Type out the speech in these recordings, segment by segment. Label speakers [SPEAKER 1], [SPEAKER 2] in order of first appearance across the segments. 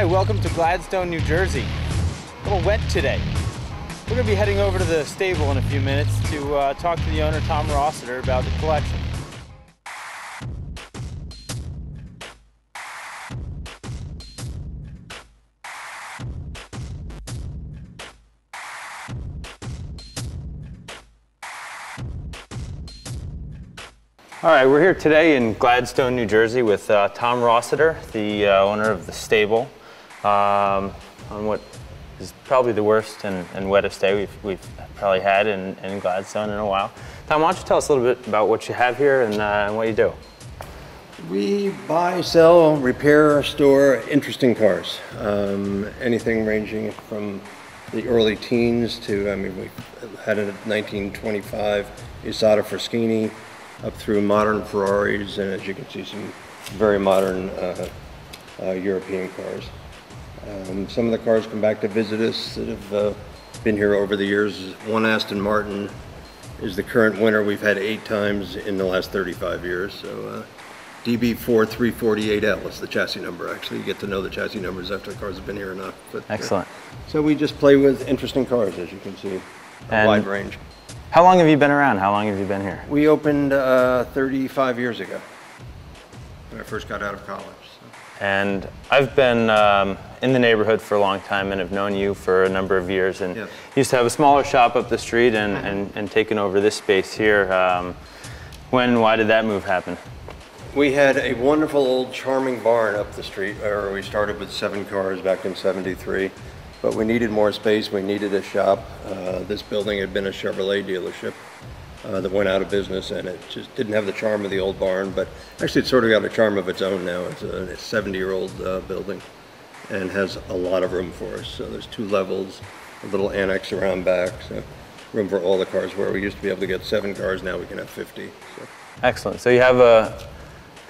[SPEAKER 1] welcome to Gladstone, New Jersey. A little wet today. We're going to be heading over to the stable in a few minutes to talk to the owner, Tom Rossiter, about the collection. All right, we're here today in Gladstone, New Jersey with Tom Rossiter, the owner of the stable, on what is probably the worst and wettest day we've probably had in Gladstone in a while. Tom, why don't you tell us a little bit about what you have here and what you do?
[SPEAKER 2] We buy, sell, repair, store interesting cars. Anything ranging from the early teens to, we had a 1925 Isotta Fraschini, up through modern Ferraris, and as you can see, some very modern European cars. Some of the cars come back to visit us that have been here over the years. One Aston Martin is the current winner. We've had 8 times in the last 35 years. So DB4 348L is the chassis number. Actually, you get to know the chassis numbers after the cars have been here enough. But,
[SPEAKER 1] excellent.
[SPEAKER 2] So we just play with interesting cars, as you can see, a wide range.
[SPEAKER 1] How long have you been around? How long have you been here?
[SPEAKER 2] We opened 35 years ago when I first got out of college. So.
[SPEAKER 1] And I've been in the neighborhood for a long time and have known you for a number of years. And
[SPEAKER 2] yes.
[SPEAKER 1] Used to have a smaller shop up the street and taken over this space here. Why did that move happen?
[SPEAKER 2] We had a wonderful old charming barn up the street where we started with 7 cars back in '73. But we needed more space, we needed a shop. This building had been a Chevrolet dealership that went out of business, and it just didn't have the charm of the old barn, but actually it's sort of got a charm of its own now. It's a 70-year-old building and has a lot of room for us. So there's 2 levels, a little annex around back, so room for all the cars. Where we used to be able to get 7 cars, now we can have 50. So.
[SPEAKER 1] Excellent. So you have a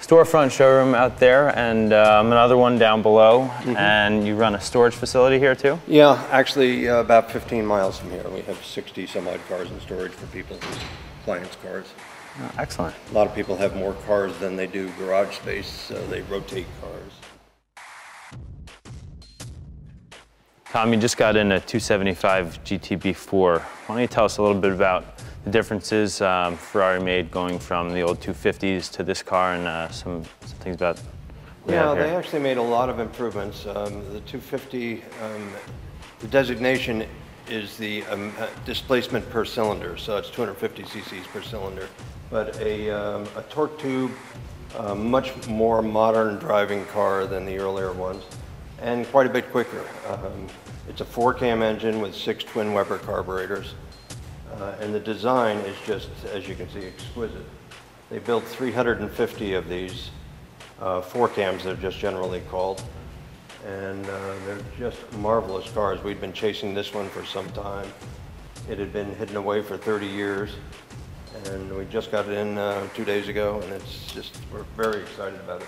[SPEAKER 1] storefront showroom out there and another one down below, and you run a storage facility here too?
[SPEAKER 2] Yeah, actually about 15 miles from here. We have 60 some odd cars in storage for people's clients' cars.
[SPEAKER 1] Oh, excellent.
[SPEAKER 2] A lot of people have more cars than they do garage space, so they rotate cars.
[SPEAKER 1] Tom, you just got in a 275 GTB4. Why don't you tell us a little bit about the differences Ferrari made going from the old 250s to this car, and some things about
[SPEAKER 2] yeah, they actually made a lot of improvements. The 250, the designation is the displacement per cylinder, so it's 250 cc's per cylinder. But a torque tube, much more modern driving car than the earlier ones, and quite a bit quicker. It's a 4-cam engine with 6 twin Weber carburetors. And the design is just, as you can see, exquisite. They built 350 of these 4-cams, they're just generally called. And they're just marvelous cars. We'd been chasing this one for some time. It had been hidden away for 30 years. And we just got it in 2 days ago, and it's just, we're very excited about it.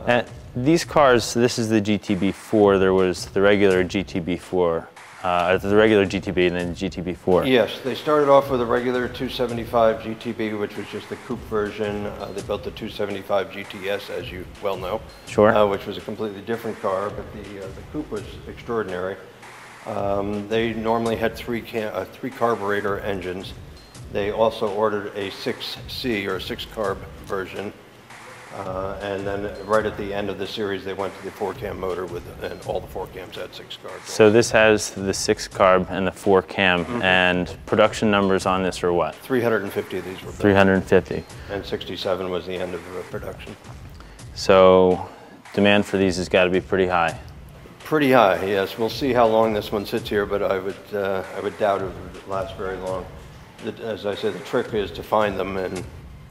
[SPEAKER 1] And these cars, this is the GTB4, there was the regular GTB4. The regular GTB and then GTB4.
[SPEAKER 2] Yes, they started off with a regular 275 GTB, which was just the coupe version. They built the 275 GTS, as you well know.
[SPEAKER 1] Sure.
[SPEAKER 2] Which was a completely different car, but the coupe was extraordinary. They normally had 3 carburetor engines. They also ordered a 6C or 6-carb version. And then right at the end of the series, they went to the 4-cam motor and all the 4-cams had 6 carbs.
[SPEAKER 1] So this has the 6-carb and the 4-cam, and production numbers on this are what?
[SPEAKER 2] 350 of these were built.
[SPEAKER 1] 350.
[SPEAKER 2] And 67 was the end of production.
[SPEAKER 1] So demand for these has got to be pretty high.
[SPEAKER 2] Pretty high, yes. We'll see how long this one sits here, but I would doubt it would last very long. As I said, the trick is to find them, and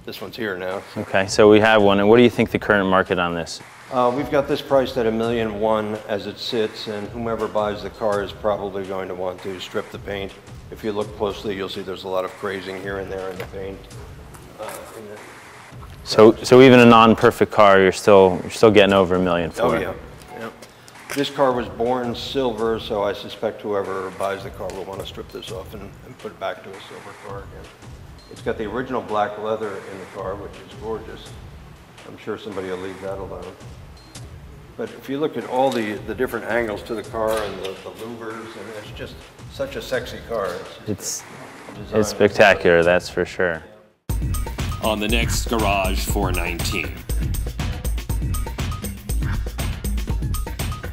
[SPEAKER 2] this one's here now. So.
[SPEAKER 1] Okay, so we have one. And what do you think the current market on this?
[SPEAKER 2] We've got this priced at $1.1 million as it sits, and whomever buys the car is probably going to want to strip the paint. If you look closely, you'll see there's a lot of crazing here and there in the paint.
[SPEAKER 1] So even a non-perfect car, you're still getting over $1 million for it.
[SPEAKER 2] Oh yeah. This car was born silver, so I suspect whoever buys the car will want to strip this off and put it back to a silver car again. It's got the original black leather in the car, which is gorgeous. I'm sure somebody will leave that alone. But if you look at all the different angles to the car and the louvers, and it's just such a sexy car.
[SPEAKER 1] It's spectacular, that's for sure.
[SPEAKER 3] On the next Garage 419.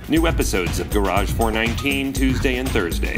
[SPEAKER 3] New episodes of Garage 419 Tuesday and Thursday.